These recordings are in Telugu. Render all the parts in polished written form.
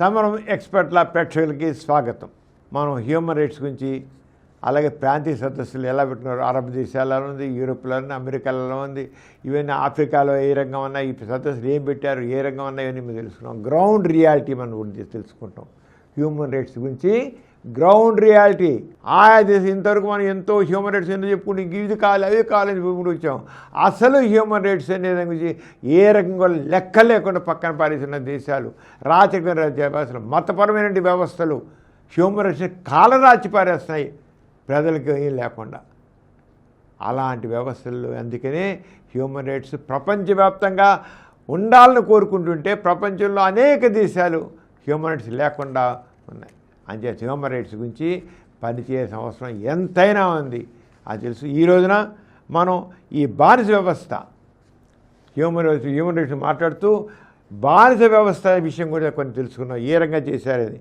సమరం ఎక్స్పర్ట్ల ప్రేక్షకులకి స్వాగతం. మనం హ్యూమన్ రైట్స్ గురించి, అలాగే ప్రాంతీయ సదస్సులు ఎలా పెట్టినారు, అరబ్ దేశాలలో ఉంది, యూరోప్లో ఉంది, అమెరికాలో ఉంది, ఇవన్నీ ఆఫ్రికాలో ఏ రంగం ఉన్నా, ఈ సదస్సులు ఏం పెట్టారు, ఏ రంగం ఉన్నా, ఇవన్నీ మేము తెలుసుకున్నాం. గ్రౌండ్ రియాలిటీ మనం గురించి తెలుసుకుంటాం. హ్యూమన్ రైట్స్ గురించి గ్రౌండ్ రియాలిటీ. ఆయా దేశం ఇంతవరకు మనం ఎంతో హ్యూమన్ రైట్స్ ఎందుకు చెప్పుకుంటే ఇది కావాలి అవి కావాలని చెప్పుకుంటూ వచ్చాం. అసలు హ్యూమన్ రైట్స్ అనే దాని గురించి ఏ రకంగా లెక్క లేకుండా పక్కన పారేసిన దేశాలు, రాచక వ్యవస్థలు, మతపరమైన వ్యవస్థలు హ్యూమన్ రైట్స్ని కాలరాచి పారేస్తున్నాయి ప్రజలకు ఏం లేకుండా. అలాంటి వ్యవస్థలు, అందుకనే హ్యూమన్ రైట్స్ ప్రపంచవ్యాప్తంగా ఉండాలని కోరుకుంటుంటే ప్రపంచంలో అనేక దేశాలు హ్యూమన్ రైట్స్ లేకుండా ఉన్నాయి. అంచేత హ్యూమన్ రైట్స్ గురించి పనిచేసే అవసరం ఎంతైనా ఉంది, అది తెలుసు. ఈ రోజున మనం ఈ బానిస వ్యవస్థ హ్యూమన్ రైట్స్ మాట్లాడుతూ బానిస వ్యవస్థ విషయం కూడా కొన్ని తెలుసుకున్నాం, ఏ రకంగా చేశారని.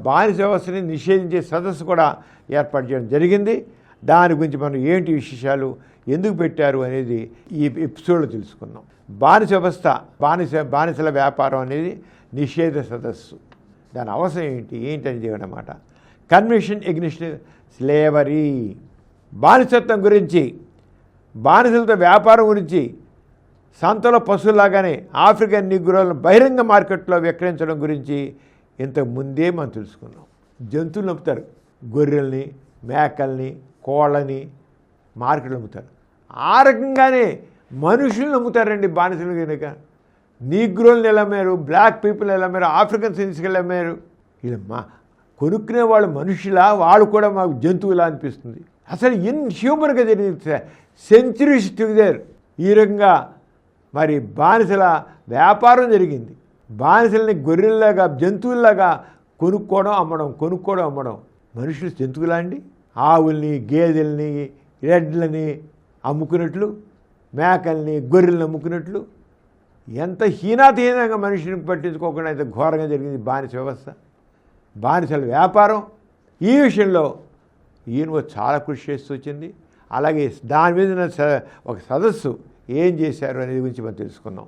బానిస వ్యవస్థని నిషేధించే సదస్సు కూడా ఏర్పాటు చేయడం జరిగింది. దాని గురించి మనం ఏంటి విశేషాలు, ఎందుకు పెట్టారు అనేది ఈ ఎపిసోడ్లో తెలుసుకున్నాం. బానిస వ్యవస్థ, బానిసల వ్యాపారం అనేది నిషేధ సదస్సు, దాని అవసరం ఏంటని చేయడం అన్నమాట. కన్వెన్షన్ ఎగ్నిస్ట్ స్లేవరీ, బానిసత్వం గురించి, బానిసలతో వ్యాపారం గురించి, సంతలో పశువులాగానే ఆఫ్రికన్ నిగ్రోలను బహిరంగ మార్కెట్లో విక్రయించడం గురించి ఇంతకు ముందే మనం తెలుసుకున్నాం. జంతువులు అమ్ముతారు, గొర్రెల్ని, మేకల్ని, కోళ్ళని మార్కెట్లో అమ్ముతారు. ఆ రకంగానే మనుషులను అమ్ముతారండి బానిసలు. కనుక నీగ్రోల్ని ఎలా అమ్మారు, బ్లాక్ పీపుల్ ఎలా అమ్మారు, ఆఫ్రికన్ సిన్స్కి ఎలా అమ్మారు. ఇలా కొనుక్కునే వాళ్ళు మనుషులా, వాళ్ళు కూడా మాకు జంతువులా అనిపిస్తుంది. అసలు ఇన్హ్యూమన్గా జరిగింది. సెంచురీస్ టుగెదర్ ఈ రకంగా మరి బానిసల వ్యాపారం జరిగింది. బానిసల్ని గొర్రెల్లాగా, జంతువుల్లాగా కొనుక్కోవడం అమ్మడం. మనుషులు జంతువులా అండి? ఆవుల్ని, గేదెల్ని, ఎడ్లని అమ్ముకున్నట్లు, మేకల్ని, గొర్రెల్ని అమ్ముకున్నట్లు ఎంత హీనాతహీనంగా మనిషిని పట్టించుకోకుండా ఎంత ఘోరంగా జరిగింది బానిస వ్యవస్థ, బానిసల వ్యాపారం. ఈ విషయంలో ఈయన చాలా కృషి చేస్తూ వచ్చింది. అలాగే దాని మీద ఒక సదస్సు ఏం చేశారు అనేది గురించి మనం తెలుసుకున్నాం.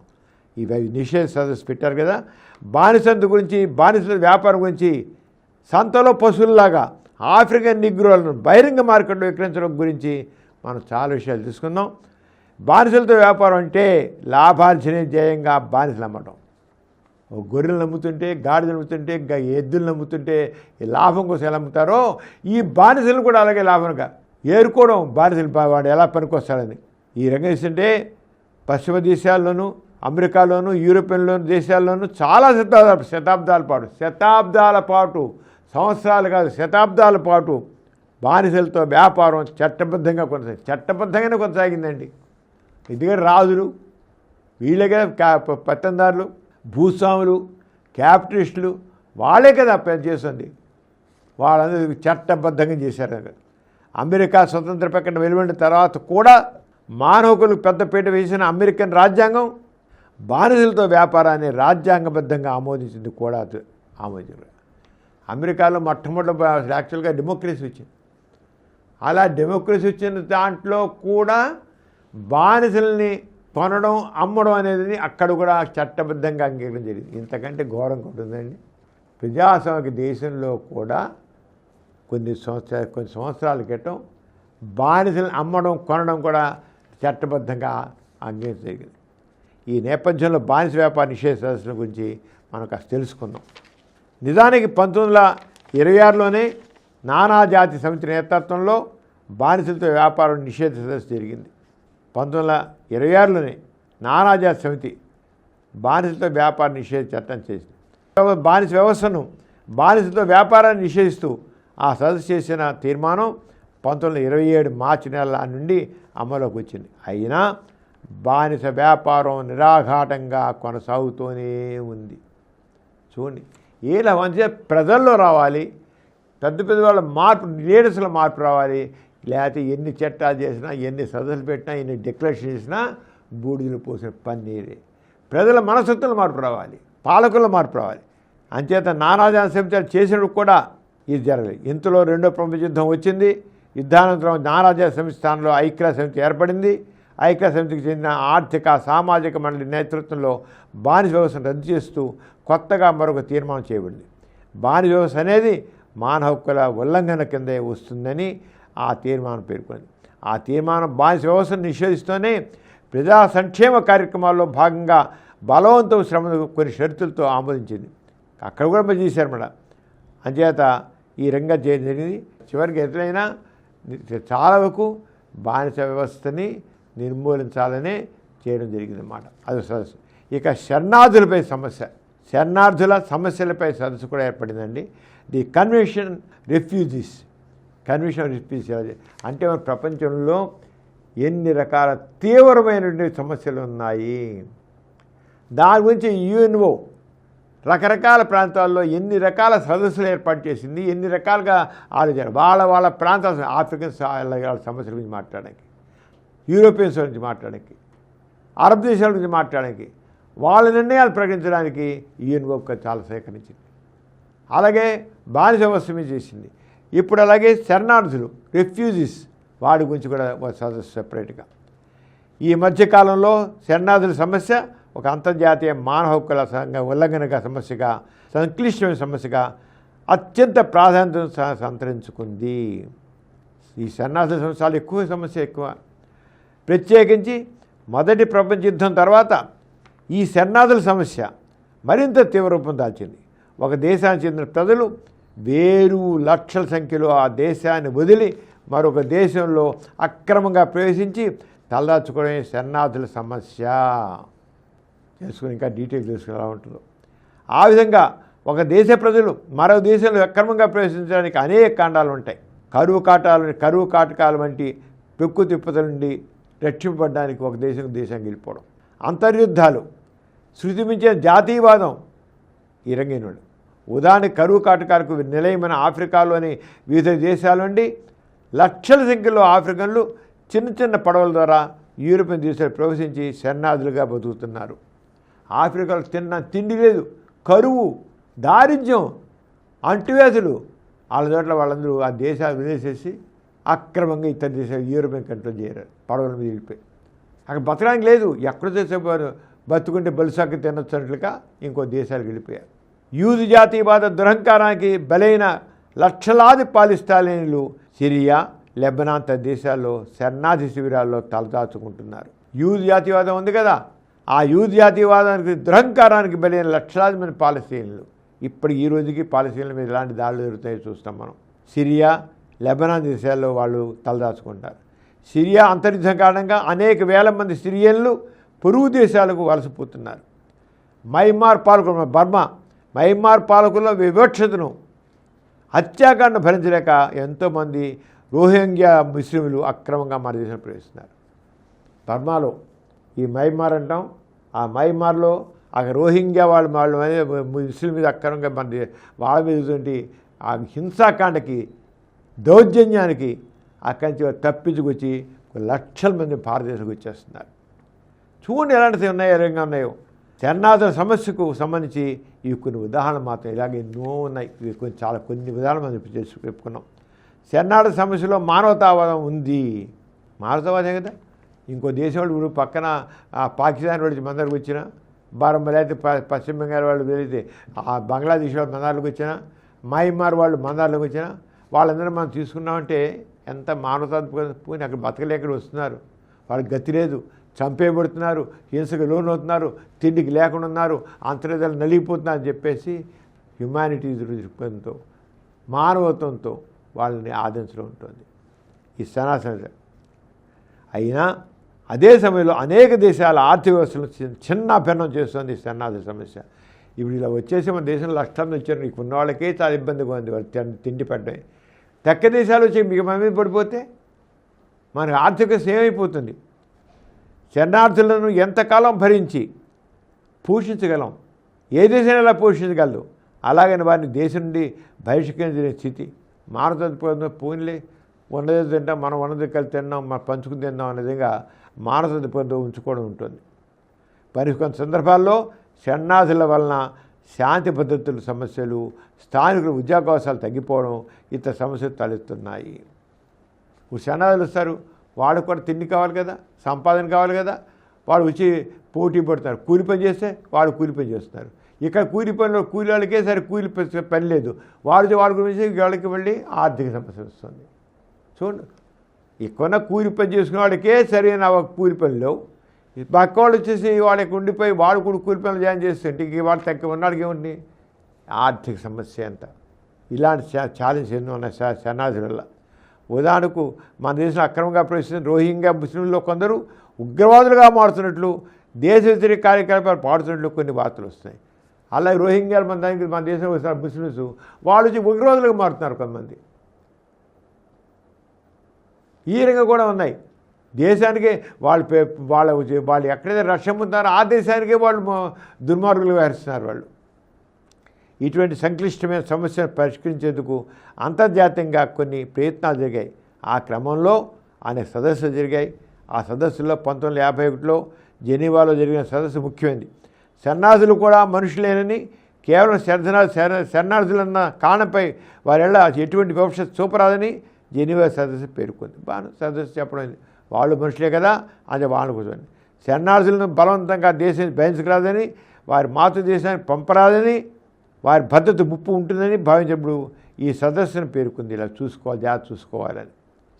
ఇవి నిషేధ సదస్సు పెట్టారు కదా. బానిసంత గురించి, బానిసల వ్యాపారం గురించి, సంతలో పశువుల్లాగా ఆఫ్రికన్ నిగ్రోలను బహిరంగ మార్కెట్లో విక్రయించడం గురించి మనం చాలా విషయాలు తెలుసుకుందాం. బానిసలతో వ్యాపారం అంటే లాభార్జనే ధ్యేయంగా బానిసలు అమ్మటం. గొర్రెలు అమ్ముతుంటే, గాడిదలు అమ్ముతుంటే, ఎద్దులను అమ్ముతుంటే లాభం కోసం ఎలా అమ్ముతారో ఈ బానిసలు కూడా అలాగే లాభంగా ఏరుకోవడం. బానిసలు వాడు ఎలా పనికొస్తాడని ఈ రంగం ఇస్తుంటే పశ్చిమ దేశాల్లోనూ, అమెరికాలోను, యూరోపియన్లోను దేశాల్లోనూ చాలా శతాబ్దాల పాటు సంవత్సరాలు కాదు శతాబ్దాల పాటు బానిసలతో వ్యాపారం చట్టబద్ధంగానే కొనసాగిందండి. ఎందుకంటే రాజులు వీళ్ళే కదా పత్తందారులు, భూస్వాములు, క్యాపిటలిస్టులు వాళ్ళే కదా చేస్తుంది. వాళ్ళందరూ చట్టబద్ధంగా చేశారు. అమెరికా స్వతంత్ర ప్రకటన వెలువడిన తర్వాత కూడా మానవకులకు పెద్దపీట వేసిన అమెరికన్ రాజ్యాంగం బానిసలతో వ్యాపారాన్ని రాజ్యాంగబద్ధంగా ఆమోదించింది కూడా. అమెరికాలో మొట్టమొదటి యాక్చువల్గా డెమోక్రసీ వచ్చింది. అలా డెమోక్రసీ వచ్చిన దాంట్లో కూడా బానిసల్ని కొనడం, అమ్మడం అనేది అక్కడ కూడా చట్టబద్ధంగా అంగీకరించడం జరిగింది. ఇంతకంటే ఘోరంగా ఉంటుందండి. ప్రజాస్వామిక దేశంలో కూడా కొన్ని సంవత్సరాల క్రితం బానిసలను అమ్మడం, కొనడం కూడా చట్టబద్ధంగా అంగీకరించడం జరిగింది. ఈ నేపథ్యంలో బానిస వ్యాపార నిషేధ సదస్సుల గురించి మనం కాస్త తెలుసుకుందాం. నిజానికి 1926లోనే నానాజాతి సమితి నేతృత్వంలో బానిసలతో వ్యాపారం నిషేధ సదస్సు జరిగింది. 1926లోనే నానాజాతి సమితి బానిసలతో వ్యాపార నిషేధ చట్టం చేసింది. బానిస వ్యవస్థను, బానిసలతో వ్యాపారాన్ని నిషేధిస్తూ ఆ సదస్సు చేసిన తీర్మానం 1927 మార్చి నెల నుండి అమలులోకి వచ్చింది. అయినా బానిస వ్యాపారం నిరాఘాటంగా కొనసాగుతూనే ఉంది. చూడండి, ఏలా మంచిగా ప్రజల్లో రావాలి, పెద్ద వాళ్ళ మార్పు, లీడర్స్లో మార్పు రావాలి. లేకపోతే ఎన్ని చట్టాలు చేసినా, ఎన్ని సదస్సులు పెట్టినా, ఎన్ని డిక్లరేషన్ చేసినా బూడిదలు పోసిన పన్నీరే. ప్రజల మనస్తత్వంలో మార్పు రావాలి, పాలకుల్లో మార్పు రావాలి. అంచేత నానాజాతి సమితి చేసినప్పుడు కూడా ఇది జరగలేదు. ఇంతలో రెండో ప్రపంచ యుద్ధం వచ్చింది. యుద్ధానంతరం నానాజాతి సమితి స్థానంలో ఐక్యరాజ్య సమితి ఏర్పడింది. ఐక్యరాజ్య సమితికి చెందిన ఆర్థిక సామాజిక మండలి నేతృత్వంలో బానిస వ్యవస్థను రద్దు చేస్తూ కొత్తగా మరొక తీర్మానం చేయబడింది. బానిస వ్యవస్థ అనేది మానవ హక్కుల ఉల్లంఘన కిందే వస్తుందని ఆ తీర్మానం పేర్కొంది. ఆ తీర్మానం బానిస వ్యవస్థను నిషేధిస్తూనే ప్రజా సంక్షేమ కార్యక్రమాల్లో భాగంగా బలవంతం శ్రమను కొన్ని షరతులతో ఆమోదించింది. అక్కడ కూడా మంచి చేశారన్నమాట. అంచేత ఈ రంగా చేయడం జరిగింది. చివరికి ఎట్లయినా చాలా వరకు బానిస వ్యవస్థని నిర్మూలించాలనే చేయడం జరిగిందన్నమాట. అది సదస్సు. ఇక శరణార్థులపై సమస్య, శరణార్థుల సమస్యలపై సదస్సు కూడా ఏర్పడిందండి. The convention refugees, convention refugees అంటే మన ప్రపంచంలో ఎన్ని రకాల తీవ్రమైనటువంటి సమస్యలు ఉన్నాయి, దాని గురించి యుఎన్ఓ రకరకాల ప్రాంతాల్లో ఎన్ని రకాల సదస్సులు ఏర్పాటు చేసింది, ఎన్ని రకాలుగా ఆలోచన వాళ్ళ ప్రాంతాల ఆఫ్రికన్ సమస్యల గురించి మాట్లాడడానికి, యూరోపియన్స్ గురించి మాట్లాడడానికి, అరబ్ దేశాల గురించి మాట్లాడడానికి, వాళ్ళ నిర్ణయాలు ప్రకటించడానికి యుఎన్ఓ చాలా సేకరించింది. అలాగే బానిస వ్యవస్థ మీద చేసింది. ఇప్పుడు అలాగే శరణార్థులు రిఫ్యూజీస్ వాడి గురించి కూడా ఒక సదస్సు సెపరేట్గా. ఈ మధ్యకాలంలో శరణార్థుల సమస్య ఒక అంతర్జాతీయ మానవ హక్కుల ఉల్లంఘన సమస్యగా, సంక్లిష్టమైన సమస్యగా అత్యంత ప్రాధాన్యతను సంతరించుకుంది. ఈ శరణార్థుల సమస్యలు సమస్య ఎక్కువ. ప్రత్యేకించి మొదటి ప్రపంచ యుద్ధం తర్వాత ఈ శరణార్థుల సమస్య మరింత తీవ్ర రూపం దాల్చింది. ఒక దేశానికి చెందిన ప్రజలు వేరు లక్షల సంఖ్యలో ఆ దేశాన్ని వదిలి మరొక దేశంలో అక్రమంగా ప్రవేశించి తలదాచుకోవడమే శరణార్థుల సమస్య. తెలుసుకుని ఇంకా డీటెయిల్ తెలుసుకుని ఎలా ఉంటుందో. ఆ విధంగా ఒక దేశ ప్రజలు మరో దేశంలో అక్రమంగా ప్రవేశించడానికి అనేక కాండాలు ఉంటాయి. కరువు కాటకాల వంటి ప్రకృతి విపత్తుల నుండి రక్షింపబడడానికి ఒక దేశానికి వెళ్ళిపోవడం, అంతర్యుద్ధాలు, శృతి మించిన జాతీయవాదం ఈ రంగైనోళ్ళు. ఉదాహరణకు కరువు కాటకాలకు నిలయమైన ఆఫ్రికాలోని వివిధ దేశాల నుండి లక్షల సంఖ్యలో ఆఫ్రికన్లు చిన్న చిన్న పడవల ద్వారా యూరోపియన్ దేశాలు ప్రవేశించి శరణార్థులుగా బతుకుతున్నారు. ఆఫ్రికాలో తిండి లేదు, కరువు, దారిద్ర్యం, అంటువ్యాధులు, వాళ్ళ చోట్ల వాళ్ళందరూ ఆ దేశాలు విదేశేసి అక్రమంగా ఇతర దేశాలు యూరోపియన్ కంట్రోల్ చేయరు, పడవల మీద వెళ్ళిపోయి అక్కడ బతకడానికి లేదు. ఎక్కడ చేసే బతుకుంటే బలుసాకి తినొచ్చినట్లుగా ఇంకో దేశాలకు వెళ్ళిపోయారు. యూదు జాతీయవాద దురహంకారానికి బలైన లక్షలాది పాలిస్తానీయులు సిరియా, లెబనాన్ తదితర దేశాల్లో శరణార్థి శిబిరాల్లో తలదాచుకుంటున్నారు. యూదు జాతీయవాదం ఉంది కదా, ఆ యూదు జాతీయవాదానికి దురహంకారానికి బలైన లక్షలాది మంది పాలస్తీనులు ఇప్పుడు ఈ రోజుకి పాలస్తీనుల మీద ఎలాంటి దాడులు జరుగుతాయో చూస్తాం మనం. సిరియా, లెబనాన్ దేశాల్లో వాళ్ళు తలదాచుకుంటారు. సిరియా అంతర్యుద్ధం కారణంగా అనేక వేల మంది సిరియన్లు పొరుగు దేశాలకు వలసపోతున్నారు. మయన్మార్ పాలకుల వివక్షతను, హత్యాకాండను భరించలేక ఎంతోమంది రోహింగ్యా ముస్లింలు అక్రమంగా మన దేశంలో ప్రవేశిస్తున్నారు. బర్మాలో ఈ మయన్మార్ అంటాం, ఆ మయన్మార్లో అక్కడ రోహింగ్యా వాళ్ళు ముస్లిం మీద అక్రమంగా వాళ్ళ మీద ఆ హింసాకాండకి, దౌర్జన్యానికి అక్కడి నుంచి తప్పించుకొచ్చి లక్షల మంది భారతదేశంకి వచ్చేస్తున్నారు. చూడండి ఎలాంటివి ఉన్నాయో, ఏ రంగా ఉన్నాయో. శరణార్థుల సమస్యకు సంబంధించి ఇవి కొన్ని ఉదాహరణలు మాత్రం, ఇలాగే ఎన్నో ఉన్నాయి. ఇవి కొన్ని ఉదాహరణలు మనం చెప్పుకున్నాం. శరణార్థుల సమస్యలో మానవతావాదం ఉంది. మానవతావాదం కదా. ఇంకో దేశం వాళ్ళు పక్కన పాకిస్తాన్ వాళ్ళు మన దగ్గరకు వచ్చినా, లేకపోతే పశ్చిమ బెంగాల్ వాళ్ళు వెళితే ఆ బంగ్లాదేశ్ వాళ్ళు మన దగ్గరకు వచ్చినా, మయన్మార్ వాళ్ళు మన దగ్గరకు వచ్చినా, వాళ్ళందరూ మనం తీసుకున్నామంటే ఎంత మానవతాత్మక పోయి అక్కడ బతకలేక వస్తున్నారు. వాళ్ళకి గతి లేదు, చంపేయబడుతున్నారు, హింసకు లోనవుతున్నారు, తిండికి లేకుండా ఉన్నారు, అంతర్జాలు నలిగిపోతున్నారు అని చెప్పేసి హ్యుమానిటీ దృక్పథంతో, మానవత్వంతో వాళ్ళని ఆదించడం ఉంటుంది ఈ సనాతన. అయినా అదే సమయంలో అనేక దేశాల ఆర్థిక వ్యవస్థలను చిన్నాభిన్నం చేస్తుంది ఈ శరణార్థి సమస్య. ఇప్పుడు ఇలా వచ్చేసి మన దేశంలో లక్షలు వచ్చారు, నీకు ఉన్న వాళ్ళకే చాలా ఇబ్బందిగా ఉంది వాళ్ళు తిండి పెట్టడం. తెక్క దేశాలు వచ్చి మీకు మన మీద పడిపోతే మన ఆర్థిక సేమైపోతుంది. శరణార్థులను ఎంతకాలం భరించి పోషించగలం? ఏ దేశం ఎలా పోషించగలదు? అలాగని వారిని దేశం నుండి బహిష్కరించిన స్థితి మానవత్వం పోయినలే, ఉన్నది తింటాం, మనం ఉన్నది కలిసి తిన్నాం, మనం పంచుకుని తిన్నాం అనే విధంగా మానవత్వంతో ఉంచుకోవడం ఉంటుంది. మరి కొన్ని సందర్భాల్లో శరణార్థుల వలన శాంతి భద్రతల సమస్యలు, స్థానికుల ఉద్యోగావకాశాలు తగ్గిపోవడం ఇతర సమస్యలు తలెత్తున్నాయి. ఇప్పుడు శరణార్థులు వస్తారు, వాళ్ళకు కూడా తిండి కావాలి కదా, సంపాదన కావాలి కదా, వాళ్ళు వచ్చి పోటీ పడుతున్నారు. కూలి పని చేస్తే వాళ్ళు కూలి పని చేస్తున్నారు. ఇక్కడ కూలి వాళ్ళకే సరే కూలి పని లేదు, వాళ్ళ గురించి వాళ్ళకి మళ్ళీ ఆర్థిక సమస్య వస్తుంది. చూడండి, ఇక్కడ కూలి పని చేసుకునే వాళ్ళకే సరైన కూలి పనిలో పక్క వాళ్ళు వచ్చేసి వాళ్ళకి ఉండిపోయి వాళ్ళు కూడా కూలి పనులు జాయిన్ చేస్తుంటే వాళ్ళు తక్కువ ఉన్నాడికి ఏముంది ఆర్థిక సమస్య అంతా. ఇలాంటి ఛాలెంజ్ ఎన్నో ఉన్నాయి శరణార్థుల వల్ల. ఉదాహరణకు మన దేశంలో అక్రమంగా ప్రవేశిస్తున్న రోహింగ్యా ముస్లింల్లో కొందరు ఉగ్రవాదులుగా మారుతున్నట్లు, దేశ వ్యతిరేక కార్యకలాపాలు పాడుతున్నట్లు కొన్ని వార్తలు వస్తున్నాయి. అలాగే రోహింగ్యాలు మన దేశంలో వస్తున్న ముస్లిమ్స్ వాళ్ళు వచ్చి ఉగ్రవాదులుగా మారుతున్నారు కొంతమంది. ఈ రంగం కూడా ఉన్నాయి. దేశానికే వాళ్ళు ఎక్కడైతే రష్యా ఉన్నారో ఆ దేశానికే వాళ్ళు దుర్మార్గులు వ్యవహరిస్తున్నారు. వాళ్ళు ఇటువంటి సంక్లిష్టమైన సమస్యను పరిష్కరించేందుకు అంతర్జాతీయంగా కొన్ని ప్రయత్నాలు జరిగాయి. ఆ క్రమంలో అనేక సదస్సులు జరిగాయి. ఆ సదస్సుల్లో 1951లో జెనీవాలో జరిగిన సదస్సు ముఖ్యమైనది. శరణార్థులు కూడా మనుషులేనని, కేవలం శరణార్థులన్న కారణంపై వారెళ్ళ ఎటువంటి భవిష్యత్తు చూపరాదని జెనీవా సదస్సు పేర్కొంది. సదస్సు చెప్పడం వాళ్ళు మనుషులే కదా, అదే వాళ్ళ కూర్చొని శరణార్థులను బలవంతంగా దేశాన్ని భరించరాదని, వారి మాతృదేశాన్ని పంపరాదని, వారి భద్రత ముప్పు ఉంటుందని భావించినప్పుడు ఈ సదస్సును పేర్కొంది. ఇలా జాగ్రత్త చూసుకోవాలని,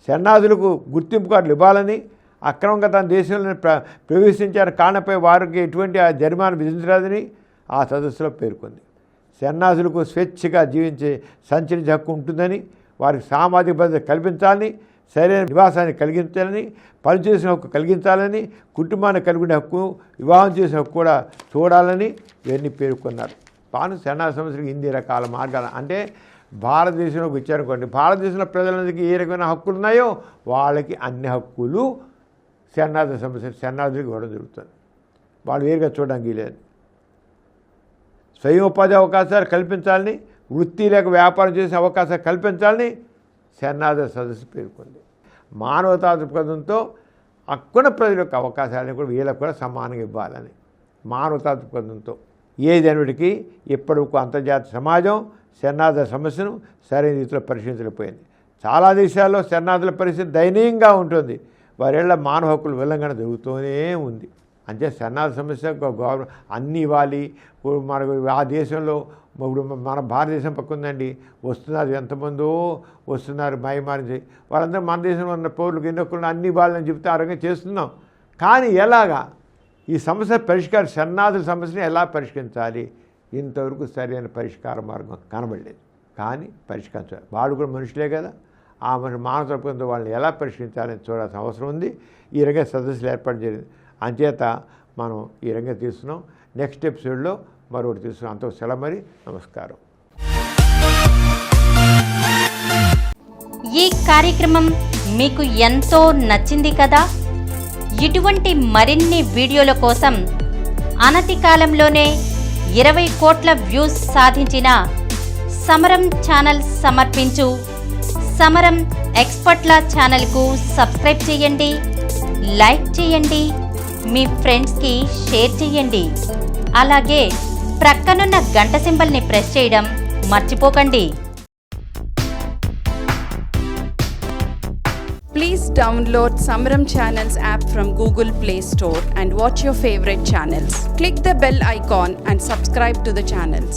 శరణార్థులకు గుర్తింపు కార్డులు ఇవ్వాలని, అక్రమంగా తన దేశంలో ప్రవేశించిన కారణంపై వారికి ఎటువంటి జరిమానా విధించరాదని ఆ సదస్సులో పేర్కొంది. శరణార్థులకు స్వేచ్ఛగా సంచరించే హక్కు ఉంటుందని, వారికి సామాజిక భద్రత కల్పించాలని, సరైన నివాసాన్ని కలిగించాలని, పనిచేసిన హక్కు కలిగించాలని, కుటుంబాన్ని కలిగిన హక్కు, వివాహం చేసిన హక్కు కూడా చూడాలని ఇవన్నీ పేర్కొన్నారు. శరణార్థి సమస్యలకు ఇన్ని రకాల మార్గాలు అంటే భారతదేశంలోకి వచ్చారనుకోండి, భారతదేశంలో ప్రజలందరికీ ఏ రకమైన హక్కులు ఉన్నాయో వాళ్ళకి అన్ని హక్కులు శరణార్థులకు ఇవ్వడం జరుగుతుంది. వాళ్ళు వేరుగా చూడడానికి లేదు. స్వయం ఉపాధి అవకాశాలు కల్పించాలని, వృత్తి లేక వ్యాపారం చేసే అవకాశాలు కల్పించాలని శరణార్థి సదస్సు పేర్కొంది. మానవతా దృక్పథంతో అక్కున ప్రజల యొక్క అవకాశాలను కూడా వీళ్ళకు కూడా సమానంగా ఇవ్వాలని మానవతా దృక్పథంతో ఏదైనటికీ ఇప్పటివరకు అంతర్జాతీయ సమాజం శరణార్థుల సమస్యను సరైన రీతిలో పరిశీలించలేకపోయింది. చాలా దేశాల్లో శరణార్థుల పరిస్థితి దయనీయంగా ఉంటుంది. వారేళ్ల మానవ హక్కులు ఉల్లంఘన జరుగుతూనే ఉంది. అంటే శరణార్థి సమస్య గవర్నమెంట్ అన్నీ ఇవ్వాలి. ఇప్పుడు మనకు ఆ దేశంలో ఇప్పుడు మన భారతదేశం పక్క ఉందండి, వస్తున్నారు ఎంతమందో వస్తున్నారు మయమారి, వాళ్ళందరూ మన దేశంలో ఉన్న పౌరులకు ఎన్ని హక్కులు అన్ని ఇవ్వాలని చెప్తే ఆ రకంగా చేస్తున్నాం. కానీ ఎలాగా ఈ సమస్య శరణార్థుల సమస్యని ఎలా పరిష్కరించాలి? ఇంతవరకు సరైన పరిష్కార మార్గం కనబడలేదు. కానీ పరిష్కరించాలి. వాళ్ళు కూడా మనుషులే కదా, ఆ మానవ తరపుతో వాళ్ళని ఎలా పరిష్కరించాలని చూడాల్సిన అవసరం ఉంది. ఈ రంగ సదస్సులు ఏర్పాటు జరిగింది. అంచేత మనం ఈ రంగం తీస్తున్నాం. నెక్స్ట్ ఎపిసోడ్లో మరొకటి తీసుకున్నాం. అంతకు సెలవు. మరి నమస్కారం. ఈ కార్యక్రమం మీకు ఎంతో నచ్చింది కదా? ఇటువంటి మరిన్ని వీడియోల కోసం అనతి కాలంలోనే 20 కోట్ల వ్యూస్ సాధించిన సమరం ఛానల్ సమర్పించు సమరం ఎక్స్పర్ట్ల ఛానల్కు సబ్స్క్రైబ్ చేయండి, లైక్ చేయండి, మీ ఫ్రెండ్స్కి షేర్ చేయండి. అలాగే ప్రక్కనున్న గంట సింబల్ని ప్రెస్ చేయడం మర్చిపోకండి. Please download Samaram Channels app from Google Play Store and watch your favorite channels. Click the bell icon and subscribe to the channels.